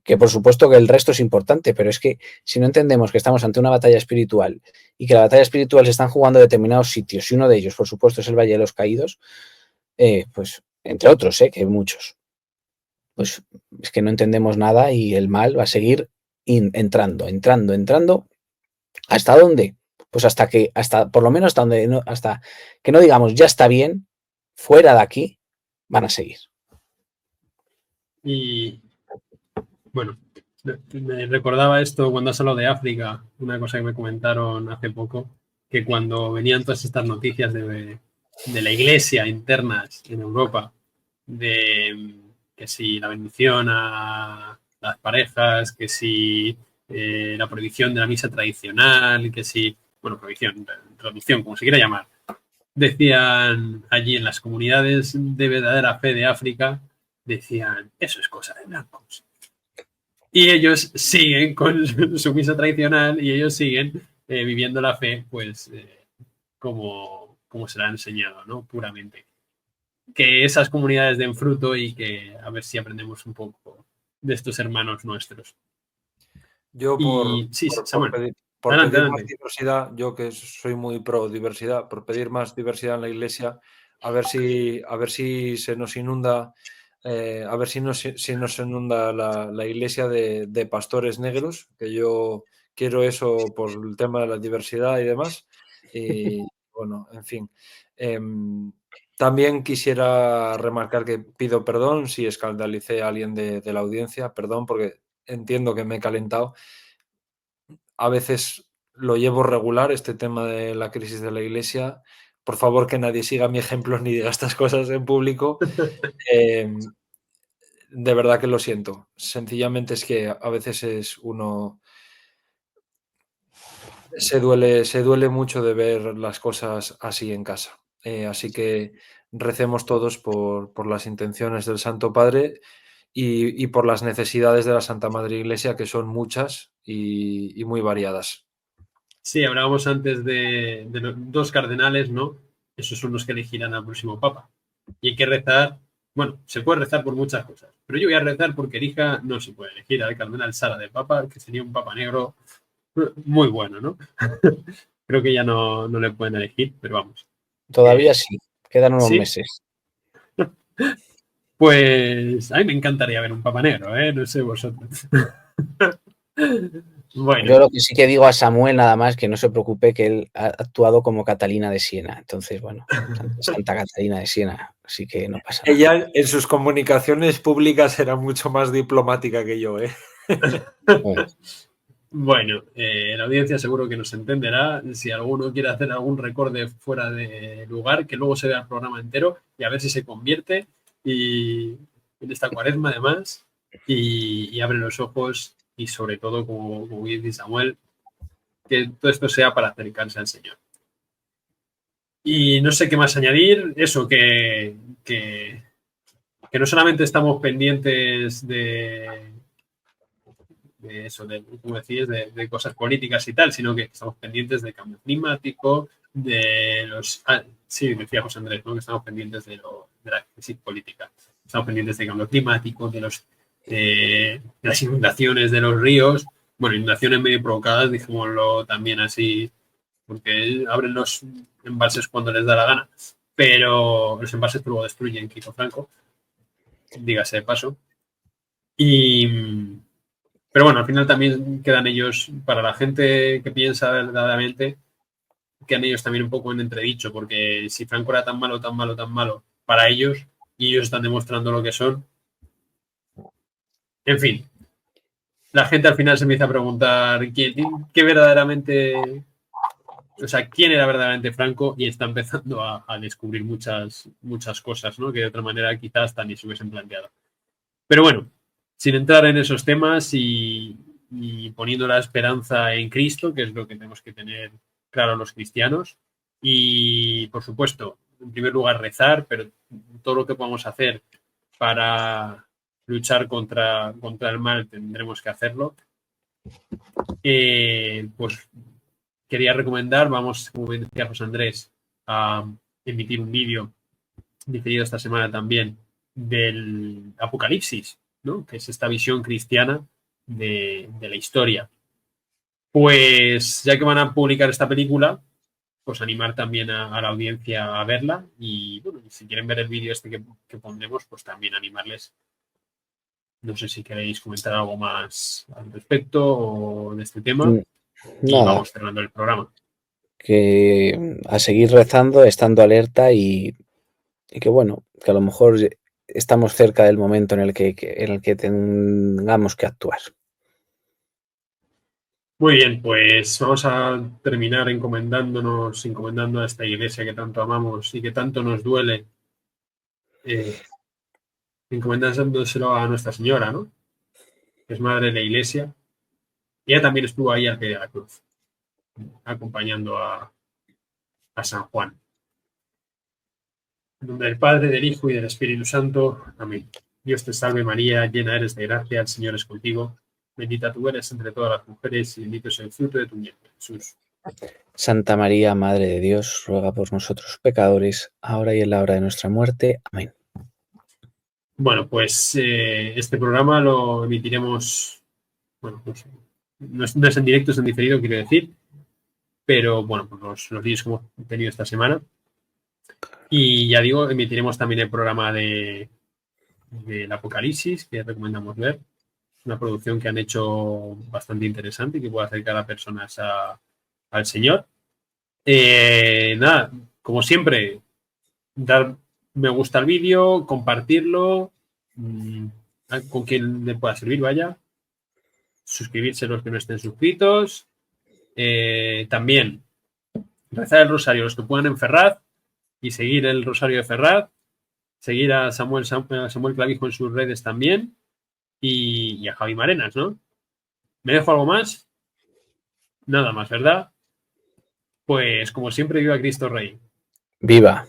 que por supuesto que el resto es importante, pero es que si no entendemos que estamos ante una batalla espiritual y que la batalla espiritual se están jugando en determinados sitios, y uno de ellos, por supuesto, es el Valle de los Caídos, pues entre otros, que hay muchos, pues es que no entendemos nada y el mal va a seguir entrando. ¿Hasta dónde? Pues por lo menos hasta que no digamos ya está bien, fuera de aquí, van a seguir. Y bueno, me recordaba esto cuando has hablado de África, una cosa que me comentaron hace poco, que cuando venían todas estas noticias de la iglesia internas en Europa, de que si la bendición a las parejas, que si la prohibición de la misa tradicional, que si, bueno, prohibición, traducción, como se quiera llamar, decían allí en las comunidades de verdadera fe de África, decían, eso es cosa de blancos. Y ellos siguen con su misa tradicional y ellos siguen viviendo la fe, pues, como se la ha enseñado, ¿no? Puramente. Que esas comunidades den fruto y que a ver si aprendemos un poco de estos hermanos nuestros. Yo Y sí, Samuel, por adelante, pedir más adelante. diversidad, yo que soy muy pro diversidad, por pedir más diversidad en la iglesia, a ver si se nos inunda, a ver si nos inunda la iglesia de pastores negros, que yo quiero eso por el tema de la diversidad y demás. Y bueno, en fin. También quisiera remarcar que pido perdón si escandalicé a alguien de la audiencia, perdón porque entiendo que me he calentado. A veces lo llevo regular, este tema de la crisis de la iglesia. Por favor, que nadie siga mi ejemplo ni diga estas cosas en público. De verdad que lo siento. Sencillamente es que a veces se duele mucho de ver las cosas así en casa. Así que recemos todos por las intenciones del Santo Padre y por las necesidades de la Santa Madre Iglesia, que son muchas y muy variadas. Sí, hablábamos antes de los 2 cardenales, ¿no? Esos son los que elegirán al próximo papa. Y hay que rezar, bueno, se puede rezar por muchas cosas, pero yo voy a rezar porque elija, no se puede elegir al cardenal Sara de papa, que sería un papa negro muy bueno, ¿no? Creo que ya no le pueden elegir, pero vamos. Todavía sí, quedan unos ¿Sí? meses. Pues a mí me encantaría ver un papa negro, ¿eh? No sé vosotros. Bueno. Yo lo que sí que digo a Samuel nada más que no se preocupe, que él ha actuado como Catalina de Siena. Entonces, bueno, Santa Catalina de Siena, así que no pasa nada. Ella en sus comunicaciones públicas era mucho más diplomática que yo, ¿eh? Bueno, la audiencia seguro que nos entenderá. Si alguno quiere hacer algún recorde fuera de lugar, que luego se vea el programa entero y a ver si se convierte y en esta cuaresma además y abre los ojos y sobre todo, como bien dice Samuel, que todo esto sea para acercarse al Señor. Y no sé qué más añadir, eso, que no solamente estamos pendientes de eso, como decís, de cosas políticas y tal, sino que estamos pendientes del cambio climático, de los... sí, decía José Andrés, ¿no? Que estamos pendientes de la crisis política. Estamos pendientes del cambio climático, de las inundaciones de los ríos, bueno, inundaciones medio provocadas, dijémoslo también así, porque abren los embalses cuando les da la gana, pero los embalses luego destruyen Kiko Franco, dígase de paso. Pero bueno, al final también quedan ellos, para la gente que piensa verdaderamente, quedan ellos también un poco en entredicho, porque si Franco era tan malo, tan malo, tan malo para ellos, y ellos están demostrando lo que son. En fin, la gente al final se empieza a preguntar qué verdaderamente, o sea, quién era verdaderamente Franco, y está empezando a descubrir muchas cosas, ¿no? Que de otra manera quizás hasta ni se hubiesen planteado. Pero bueno, sin entrar en esos temas y poniendo la esperanza en Cristo, que es lo que tenemos que tener claro los cristianos. Y, por supuesto, en primer lugar, rezar, pero todo lo que podamos hacer para luchar contra el mal tendremos que hacerlo. Pues quería recomendar, vamos, como decía José Andrés, a emitir un vídeo diferido esta semana también del Apocalipsis, ¿no? Que es esta visión cristiana de la historia. Pues ya que van a publicar esta película, pues animar también a la audiencia a verla y bueno, si quieren ver el vídeo este que pondremos, pues también animarles. No sé si queréis comentar algo más al respecto o de este tema y Nada, vamos cerrando el programa. que a seguir rezando, estando alerta y que bueno, que a lo mejor estamos cerca del momento en el que tengamos que actuar. Muy bien, pues vamos a terminar encomendando a esta iglesia que tanto amamos y que tanto nos duele, encomendándoselo a Nuestra Señora, ¿no? Que es madre de la iglesia. Y ella también estuvo ahí al pie de la cruz, acompañando a San Juan. En nombre del Padre, del Hijo y del Espíritu Santo. Amén. Dios te salve María, llena eres de gracia, el Señor es contigo. Bendita tú eres entre todas las mujeres y bendito es el fruto de tu vientre, Jesús. Santa María, Madre de Dios, ruega por nosotros pecadores, ahora y en la hora de nuestra muerte. Amén. Bueno, pues este programa lo emitiremos, bueno, pues, no es en directo, es en diferido, quiero decir, pero bueno, pues los días que hemos tenido esta semana. Y ya digo, emitiremos también el programa del Apocalipsis, que recomendamos ver. Una producción que han hecho bastante interesante y que puede acercar a personas al Señor. Nada, como siempre, dar me gusta al vídeo, compartirlo, con quien le pueda servir, vaya. Suscribirse los que no estén suscritos. También rezar el rosario los que puedan en Ferraz y seguir el rosario de Ferraz. Seguir a Samuel Clavijo en sus redes también. Y a Javi Marenas, ¿no? ¿Me dejo algo más? Nada más, ¿verdad? Pues como siempre, viva Cristo Rey. Viva.